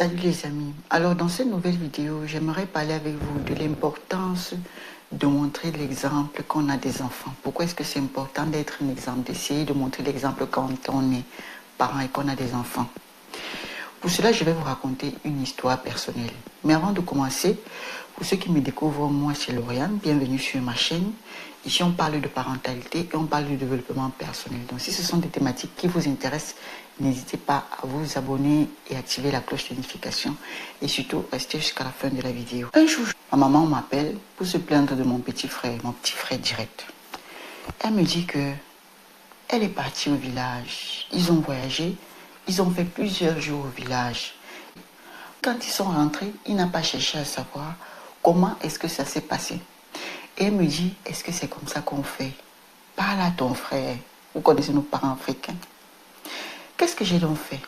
Salut les amis. Alors dans cette nouvelle vidéo, j'aimerais parler avec vous de l'importance de montrer l'exemple qu'on a des enfants. Pourquoi est-ce que c'est important d'être un exemple, d'essayer de montrer l'exemple quand on est parent et qu'on a des enfants? Pour cela, je vais vous raconter une histoire personnelle. Mais avant de commencer, pour ceux qui me découvrent, moi c'est Lauriane, bienvenue sur ma chaîne. Ici, on parle de parentalité et on parle de développement personnel. Donc, si ce sont des thématiques qui vous intéressent, n'hésitez pas à vous abonner et activer la cloche de notification. Et surtout, restez jusqu'à la fin de la vidéo. Un jour, ma maman m'appelle pour se plaindre de mon petit frère direct. Elle me dit que elle est partie au village. Ils ont voyagé, ils ont fait plusieurs jours au village. Quand ils sont rentrés, il n'a pas cherché à savoir comment est-ce que ça s'est passé. Et elle me dit, est-ce que c'est comme ça qu'on fait? Parle à ton frère. Vous connaissez nos parents africains. Qu'est-ce que j'ai donc fait?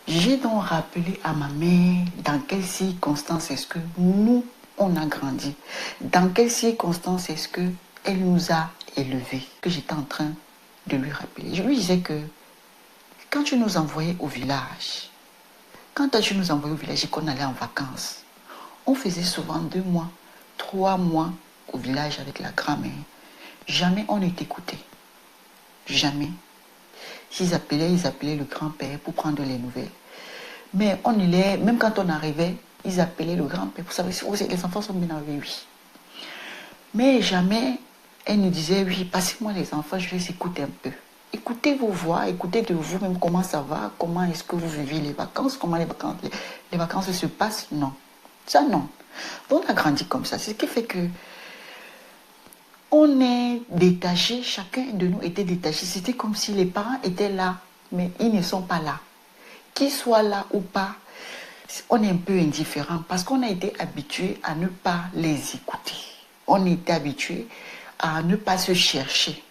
J'ai donc rappelé à ma mère dans quelles circonstances est-ce que nous, on a grandi. Dans quelles circonstances est-ce que elle nous a élevés. Que j'étais en train de lui rappeler. Je lui disais que quand tu nous envoyais au village, et qu'on allait en vacances, on faisait souvent 2 mois, 3 mois au village avec la grand-mère. Jamais on n'est écouté. Jamais. S'ils appelaient, ils appelaient le grand-père pour prendre les nouvelles. Mais même quand on arrivait, ils appelaient le grand-père pour savoir si les enfants sont bien arrivés, oui. Mais jamais elle nous disait, oui, passez-moi les enfants, je les écoute un peu. Écoutez vos voix, écoutez de vous-même comment ça va, comment est-ce que vous vivez les vacances, comment les vacances se passent. Non. Ça, non. Donc, on a grandi comme ça. C'est ce qui fait que on est détaché, chacun de nous était détaché. C'était comme si les parents étaient là, mais ils ne sont pas là. Qu'ils soient là ou pas, on est un peu indifférent parce qu'on a été habitué à ne pas les écouter. On était habitué à ne pas se chercher.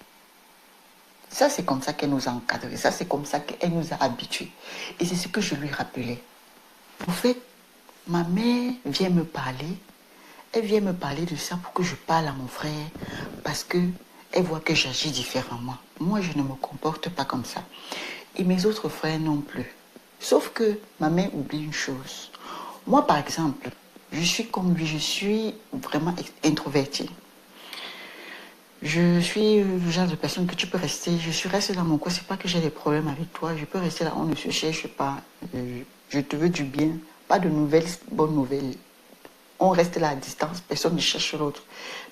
Ça, c'est comme ça qu'elle nous a encadrés. Ça, c'est comme ça qu'elle nous a habitués. Et c'est ce que je lui rappelais. En fait, ma mère vient me parler. Elle vient me parler de ça pour que je parle à mon frère. Parce qu'elle voit que j'agis différemment. Moi, je ne me comporte pas comme ça. Et mes autres frères non plus. Sauf que ma mère oublie une chose. Moi, par exemple, je suis comme lui. Je suis vraiment introvertie. Je suis le genre de personne que tu peux rester. Je suis restée dans mon coin. C'est pas que j'ai des problèmes avec toi. Je peux rester là. On ne se cherche pas. Je te veux du bien. Pas de nouvelles, bonnes nouvelles. On reste là à distance. Personne ne cherche l'autre.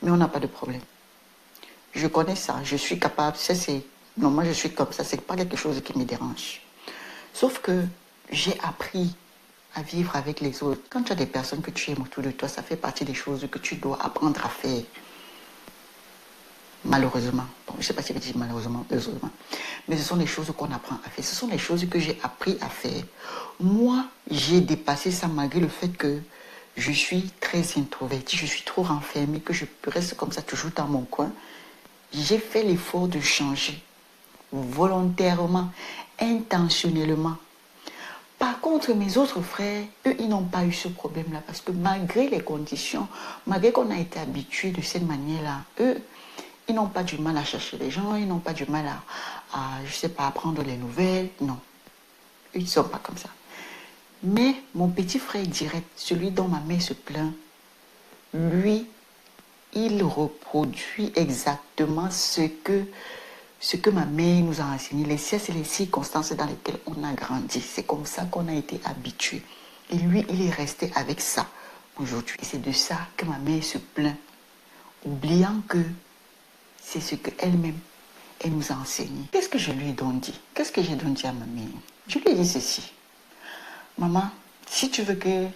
Mais on n'a pas de problème. Je connais ça. Je suis capable. Ça, c'est... Non, moi, je suis comme ça. C'est pas quelque chose qui me dérange. Sauf que j'ai appris à vivre avec les autres. Quand tu as des personnes que tu aimes autour de toi, ça fait partie des choses que tu dois apprendre à faire. Malheureusement. Bon, je ne sais pas si je vais dire malheureusement, heureusement. Mais ce sont les choses qu'on apprend à faire. Ce sont les choses que j'ai appris à faire. Moi, j'ai dépassé ça malgré le fait que je suis très introvertie. Je suis trop renfermée, que je reste comme ça toujours dans mon coin. J'ai fait l'effort de changer. Volontairement, intentionnellement. Par contre, mes autres frères, eux, ils n'ont pas eu ce problème-là. Parce que malgré les conditions, malgré qu'on a été habitués de cette manière-là, eux, ils n'ont pas du mal à chercher les gens, ils n'ont pas du mal je ne sais pas, à prendre les nouvelles. Non, ils ne sont pas comme ça. Mais mon petit frère direct, celui dont ma mère se plaint, lui, il reproduit exactement ce que ma mère nous a enseigné. C'est les circonstances dans lesquelles on a grandi. C'est comme ça qu'on a été habitué. Et lui, il est resté avec ça aujourd'hui. Et c'est de ça que ma mère se plaint, oubliant que c'est ce qu'elle-même, elle nous a enseigné. Qu'est-ce que je lui ai donc dit? Qu'est-ce que j'ai donc dit à ma mère? Je lui ai dit ceci. Maman, si tu veux que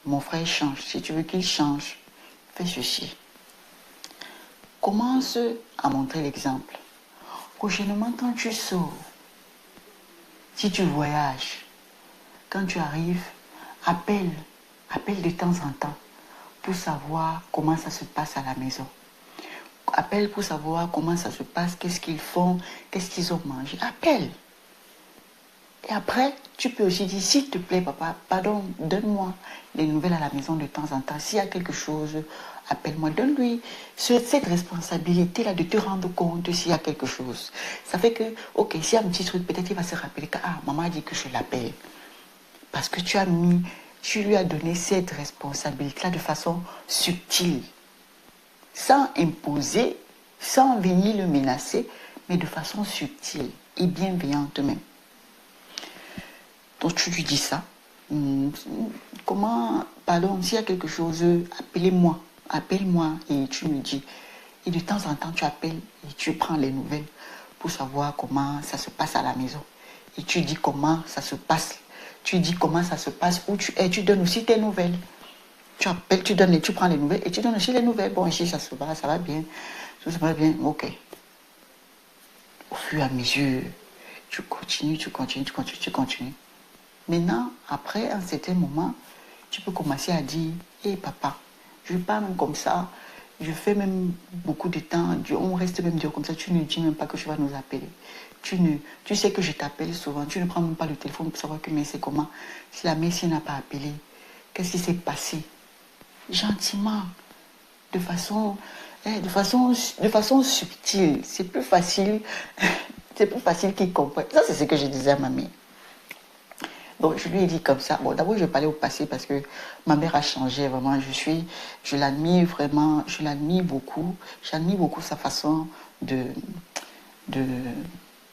mon frère change, si tu veux qu'il change, fais ceci. Commence à montrer l'exemple. Prochainement, quand tu sors, si tu voyages, quand tu arrives, appelle de temps en temps pour savoir comment ça se passe à la maison. Appelle pour savoir comment ça se passe, qu'est-ce qu'ils font, qu'est-ce qu'ils ont mangé. Appelle. Et après, tu peux aussi dire, s'il te plaît, papa, pardon, donne-moi les nouvelles à la maison de temps en temps. S'il y a quelque chose, appelle-moi. Donne-lui cette responsabilité-là de te rendre compte s'il y a quelque chose. Ça fait que, ok, s'il y a un petit truc, peut-être il va se rappeler que, maman a dit que je l'appelle. Parce que tu lui as donné cette responsabilité-là de façon subtile, sans imposer, sans venir le menacer, mais de façon subtile et bienveillante même. Donc tu lui dis ça. Comment, pardon, s'il y a quelque chose, appelez-moi, appelle-moi et tu me dis. Et de temps en temps, tu appelles et tu prends les nouvelles pour savoir comment ça se passe à la maison. Et tu dis comment ça se passe. Tu dis comment ça se passe où tu es. Tu donnes aussi tes nouvelles. Tu appelles, tu prends les nouvelles et tu donnes aussi les nouvelles. Bon, ici, ça va bien. Tout ça va bien. Ok. Au fur et à mesure, tu continues. Maintenant, après un certain moment, tu peux commencer à dire, hé papa, je parle comme ça, je fais même beaucoup de temps, on reste même dur comme ça, tu ne dis même pas que tu vas nous appeler. Tu sais que je t'appelle souvent, tu ne prends même pas le téléphone pour savoir que mais c'est comment. Si la Messie n'a pas appelé, qu'est-ce qui s'est passé? Gentiment, de façon subtile. C'est plus facile, c'est plus facile qu'il comprenne. Ça, c'est ce que je disais à ma mère. Donc, je lui ai dit comme ça. Bon, d'abord, je parlais au passé parce que ma mère a changé vraiment. Je l'admire vraiment, je l'admire beaucoup. J'admire beaucoup sa façon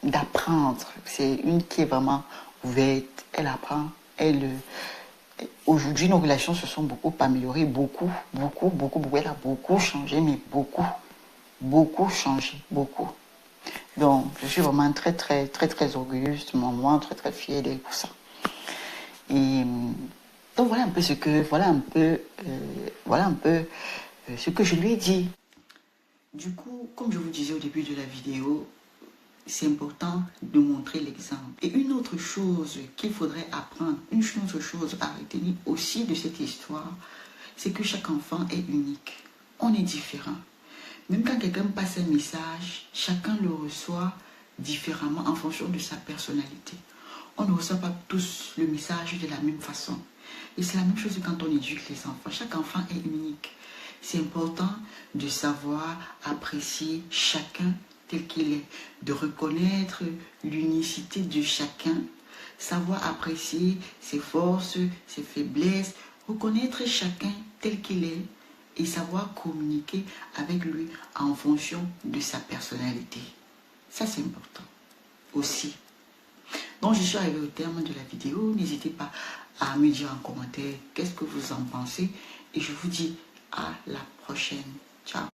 d'apprendre. C'est une qui est vraiment ouverte. Elle apprend. Aujourd'hui, nos relations se sont beaucoup améliorées. Beaucoup. Elle a beaucoup changé, mais beaucoup changé. Beaucoup. Donc, je suis vraiment très orgueilleuse de mon maman, très fière d'elle pour ça. Et donc voilà un peu ce que ce que je lui ai dit. Du coup, comme je vous disais au début de la vidéo, c'est important de montrer l'exemple. Et une autre chose qu'il faudrait apprendre, une autre chose à retenir aussi de cette histoire, c'est que chaque enfant est unique. On est différent. Même quand quelqu'un passe un message, chacun le reçoit différemment en fonction de sa personnalité. On ne reçoit pas tous le message de la même façon. Et c'est la même chose quand on éduque les enfants. Chaque enfant est unique. C'est important de savoir apprécier chacun tel qu'il est, de reconnaître l'unicité de chacun, savoir apprécier ses forces, ses faiblesses, reconnaître chacun tel qu'il est et savoir communiquer avec lui en fonction de sa personnalité. Ça, c'est important aussi. Donc, je suis arrivée au terme de la vidéo. N'hésitez pas à me dire en commentaire qu'est-ce que vous en pensez. Et je vous dis à la prochaine. Ciao.